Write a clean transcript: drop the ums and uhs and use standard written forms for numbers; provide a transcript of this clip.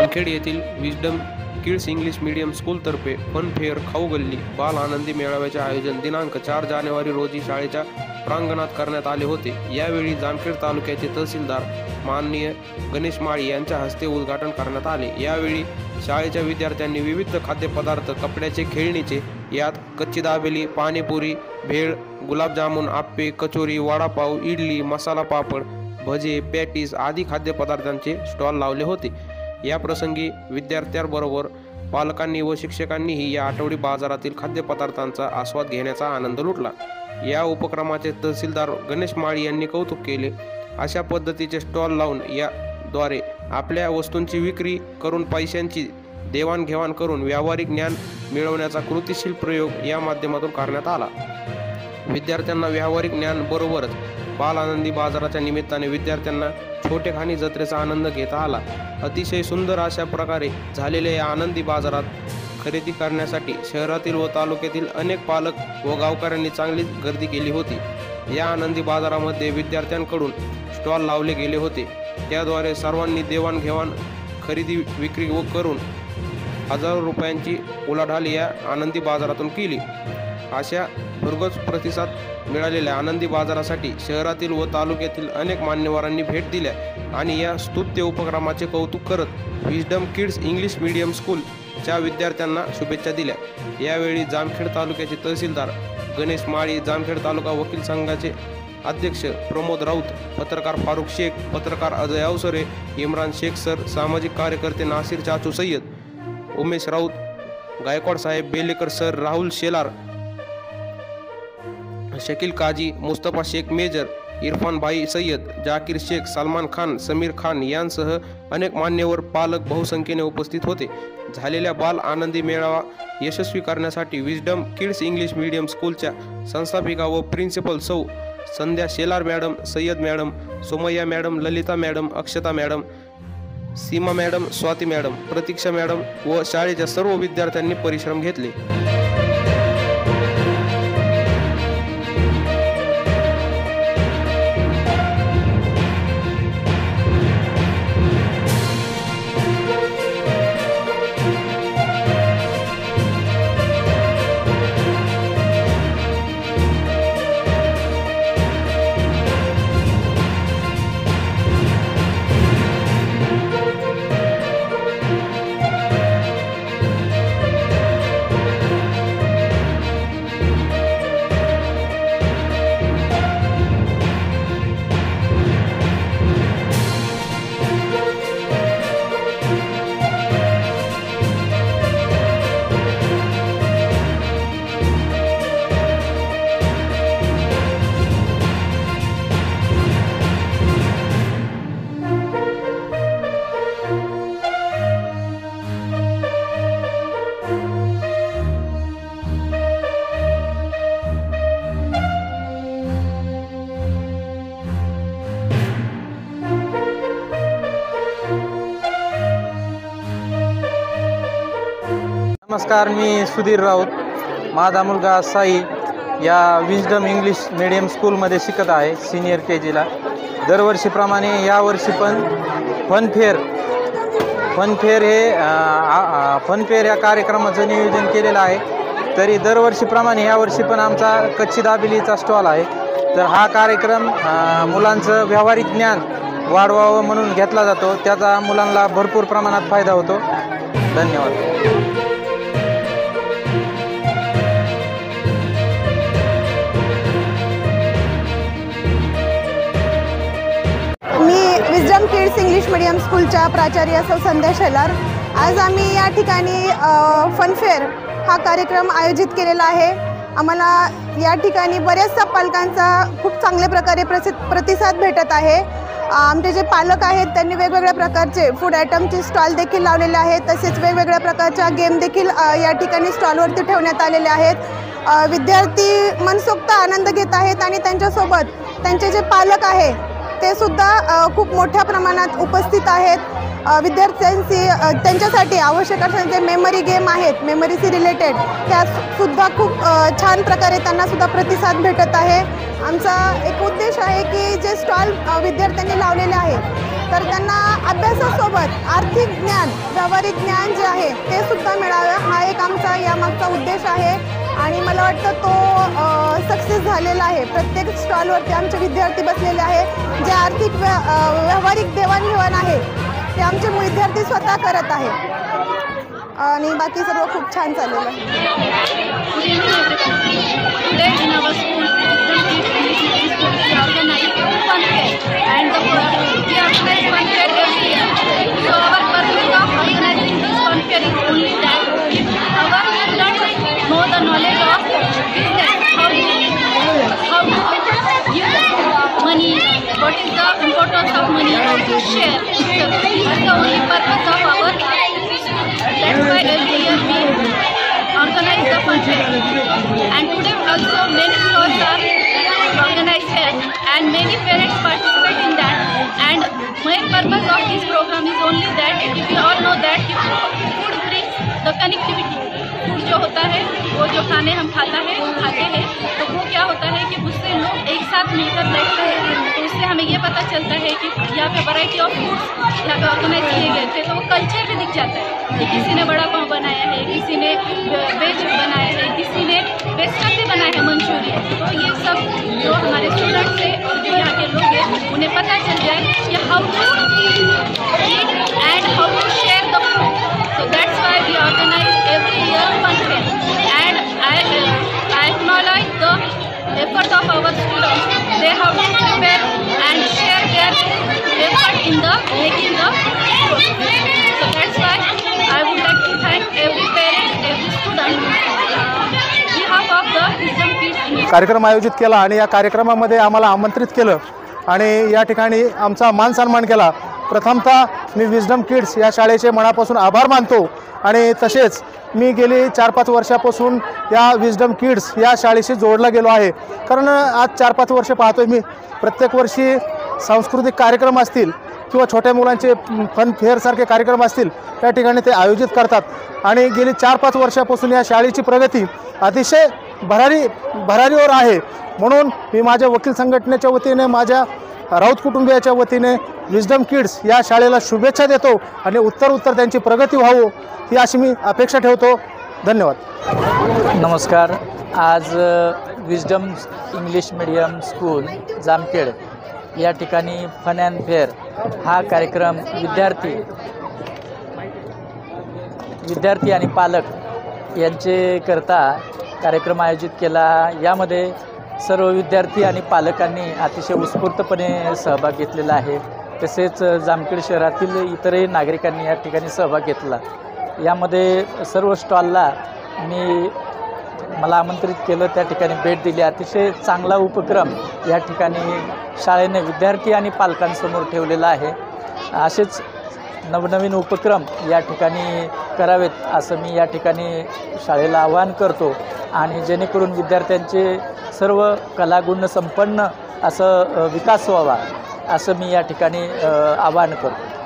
जामखेड येथील wisdom kids English medium स्कूलतर्फे fun fair खाऊ गल्ली बाल आनंदी मेळाव्याचे आयोजन दिनांक 4 जानेवारी रोजी शाळेच्या प्रांगणात करण्यात आले होते। यावेळी जामखेड तालुक्याचे तहसीलदार माननीय गणेश माळी यांच्या हस्ते उद्घाटन करण्यात आले। यावेळी शाळेच्या विद्यार्थ्यांनी विविध खाद्यपदार्थ, कपड्याचे, खेळणीचे, यात कच्ची दाबेली, पाणीपुरी, भेळ, गुलाबजामुन, आप्पे, कचोरी, वडापाव, इडली, मसाला पापड, भजे, पॅटीस आदी खाद्यपदार्थांचे स्टॉल लावले होते। या प्रसंगी विद्यार्थ्यांबरोबर पालकांनी व शिक्षकांनीही या आठवडी बाजारातील खाद्यपदार्थांचा आस्वाद घेण्याचा आनंद लुटला। या उपक्रमाचे तहसीलदार गणेश माळी यांनी कौतुक केले। अशा पद्धतीचे स्टॉल लावून याद्वारे आपल्या वस्तूंची विक्री करून पैशांची देवाणघेवाण करून व्यावहारिक ज्ञान मिळवण्याचा कृतिशील प्रयोग या माध्यमातून करण्यात आला। विद्यार्थ्यांना व्यावहारिक ज्ञान बरोबरच बाल आनंदी बाजाराच्या निमित्ताने विद्यार्थ्यांना छोटेखानी जत्रेचा आनंद घेता आला। अतिशय सुंदर अशा प्रकारे झालेल्या या आनंदी बाजारात खरेदी करण्यासाठी शहरातील व तालुक्यातील अनेक पालक व गावकऱ्यांनी चांगली गर्दी केली होती। या आनंदी बाजारामध्ये विद्यार्थ्यांकडून स्टॉल लावले गेले होते। त्याद्वारे सर्वांनी देवाणघेवाण खरेदी विक्री करून हजारो रुपयांची उलाढाल या आनंदी बाजारातून केली। अशा भरघोस प्रतिसाद मिळालेल्या आनंदी बाजारासाठी शहरातील व तालुक्यातील अनेक मान्यवरांनी भेट दिल्या आणि या स्तुत्य उपक्रमाचे कौतुक करत विजडम किड्स इंग्लिश मीडियम स्कूलच्या विद्यार्थ्यांना शुभेच्छा दिल्या। यावेळी जामखेड तालुक्याचे तहसीलदार गणेश माळी, जामखेड तालुका वकील संघाचे अध्यक्ष प्रमोद राऊत, पत्रकार फारुख शेख, पत्रकार अजय अवसरे, इम्रान शेख सर, सामाजिक कार्यकर्ते नासिर चाचू सय्यद, उमेश राऊत, गायकवाड साहेब, बेलेकर सर, राहुल शेलार, शकील काजी, मुस्तफा शेख मेजर, इरफान भाई सय्यद, जाकीर शेख, सलमान खान, समीर खान यांसह अनेक मान्यवर पालक बहुसंख्येने उपस्थित होते। झालेल्या बाल आनंदी मेळावा यशस्वी करण्यासाठी विजडम किड्स इंग्लिश मीडियम स्कूलच्या संस्थापिका व प्रिन्सिपल सौ Sandhya Shelar madam, Sayyad madam, Somaiya madam, Lalita madam, Akshata madam, Seema madam, Swati madam, Pratiksha madam व शाळेच्या सर्व विद्यार्थ्यांनी परिश्रम घेतले। नमस्कार, मी सुधीर राऊत। माझा मुलगा साई या विजडम इंग्लिश मीडियम स्कूलमध्ये शिकत आहे, सिनियर KGला। दरवर्षीप्रमाणे यावर्षी पण फन फेअर या कार्यक्रमाचं नियोजन केलेलं आहे। तरी दरवर्षीप्रमाणे यावर्षी पण आमचा कच्ची दाबेलीचा स्टॉल आहे। तर हा कार्यक्रम मुलांचं व्यावहारिक ज्ञान वाढवावं म्हणून घेतला जातो। त्याचा मुलांना भरपूर प्रमाणात फायदा होतो। धन्यवाद। विजडम किड्स इंग्लिश मीडियम स्कूलच्या प्राचार्य सौ संध्या शेलार। आज आम्ही या ठिकाणी फन फेअर हा कार्यक्रम आयोजित केलेला आहे। आम्हाला या ठिकाणी बऱ्याचशा पालकांचा खूप चांगल्या प्रकारे प्रतिसाद भेटत आहे। आमचे जे पालक आहेत त्यांनी वेगवेगळ्या प्रकारचे फूड आयटमचे स्टॉल देखील लावलेले आहेत। तसेच वेगवेगळ्या प्रकारच्या गेम देखील या ठिकाणी स्टॉलवरती ठेवण्यात आलेले आहेत। विद्यार्थी मनसोक्त आनंद घेत आहेत आणि त्यांच्यासोबत त्यांचे जे पालक आहेत ते सुद्धा खूप मोठ्या प्रमाणात उपस्थित आहेत। विद्यार्थ्यांची त्यांच्यासाठी आवश्यक असणारे मेमरी गेम आहेत, मेमरीशी रिलेटेड, त्या सुद्धा खूप छान प्रकारे त्यांना सुद्धा प्रतिसाद भेटत आहे। आमचा एक उद्देश आहे की जे स्टॉल विद्यार्थ्यांनी लावलेले आहेत तर त्यांना अभ्यासासोबत आर्थिक ज्ञान, व्यावहारिक ज्ञान जे आहे ते सुद्धा मिळावं, हा एक आमचा यामागचा उद्देश आहे आणि मला वाटतं तो सक्सेस झालेला आहे. प्रत्येक स्टॉलवरती आमचे विद्यार्थी बसलेले आहे. जे आर्थिक व्यावहारिक देवाणघेवाण आहे ते आमचे विद्यार्थी स्वतः करत आहेत आणि बाकी सर्व खूप छान चाललेलं आहे. What is the importance of money? How to share? So this is the only purpose of our life. That's why every year we organize the fun fair. And today also many stalls are organized here, and many parents participate in that. And main purpose of this program is only that we all know that food brings the connectivity. Food जो होता है, वो जो खाने हम खाते हैं तो वो क्या होता है कि उससे लोग एक साथ मिलकर बैठते हैं, तो उससे हमें ये पता चलता है कि यहाँ पे वैरायटी ऑफ फूड्स यहाँ पे ऑर्गेनाइज किए गए थे, तो वो कल्चर भी दिख जाता है कि किसी ने बड़ा पाव बनाया है, किसी ने वेज बनाया है, किसी ने वेस्टर्न भी बनाया है, मंचूरियन. तो ये सब जो हमारे स्टूडेंट्स हैं और जो यहाँ के लोग हैं उन्हें पता चल जाए कि how to eat and how to share the food. So that's why we organize every year fun fair, and I acknowledge the effort of our students. They have to prepare and share their effort in the making the food. So that's why I would like to thank every parent, every student on behalf of the Wisdom Kids. कार्यक्रम आयोजित केला आणि या कार्यक्रमामध्ये आम्हाला आमंत्रित केलं आणि या ठिकाणी आमचा मान सन्मान केला. प्रथमतः मी विजडम किड्स या शाळेचे मनापासून आभार मानतो आणि तसेच मी गेली 4-5 वर्षापासून या विजडम किड्स या शाळेशी जोडला गेलो आहे. कारण आज 4-5 वर्ष पाहतोय मी प्रत्येक वर्षी सांस्कृतिक कार्यक्रम असतील किंवा छोट्या मुलांचे फन फेअरसारखे कार्यक्रम असतील त्या ठिकाणी ते आयोजित करतात आणि गेली 4-5 वर्षापासून या शाळेची प्रगती अतिशय भरारीवर आहे. म्हणून मी माझ्या वकील संघटनेच्या वतीने, माझ्या राऊत कुटुंबियाच्या वतीने विजडम किड्स या शाळेला शुभेच्छा देतो आणि उत्तर त्यांची प्रगती व्हावो ही अशी मी अपेक्षा ठेवतो. धन्यवाद. नमस्कार. आज wisdom English medium school Jamkhed या ठिकाणी फन अँड फेअर हा कार्यक्रम विद्यार्थी आणि पालक यांचे करता कार्यक्रम आयोजित केला. यामध्ये सर्व विद्यार्थी आणि पालकांनी अतिशय उत्स्फूर्तपणे सहभाग घेतलेला आहे. तसेच जामखेड शहरातील इतरही नागरिकांनी या ठिकाणी सहभाग घेतला. यामध्ये सर्व स्टॉलला मला आमंत्रित केलं, त्या ठिकाणी भेट दिली. अतिशय चांगला उपक्रम या ठिकाणी शाळेने विद्यार्थी आणि पालकांसमोर ठेवलेला आहे. असेच नवनवीन उपक्रम या ठिकाणी करावेत असं मी या ठिकाणी शाळेला आवाहन करतो आणि जेणेकरून विद्यार्थ्यांचे सर्व कलागुण संपन्न असं विकास व्हावा असं मी या ठिकाणी आवाहन करतो.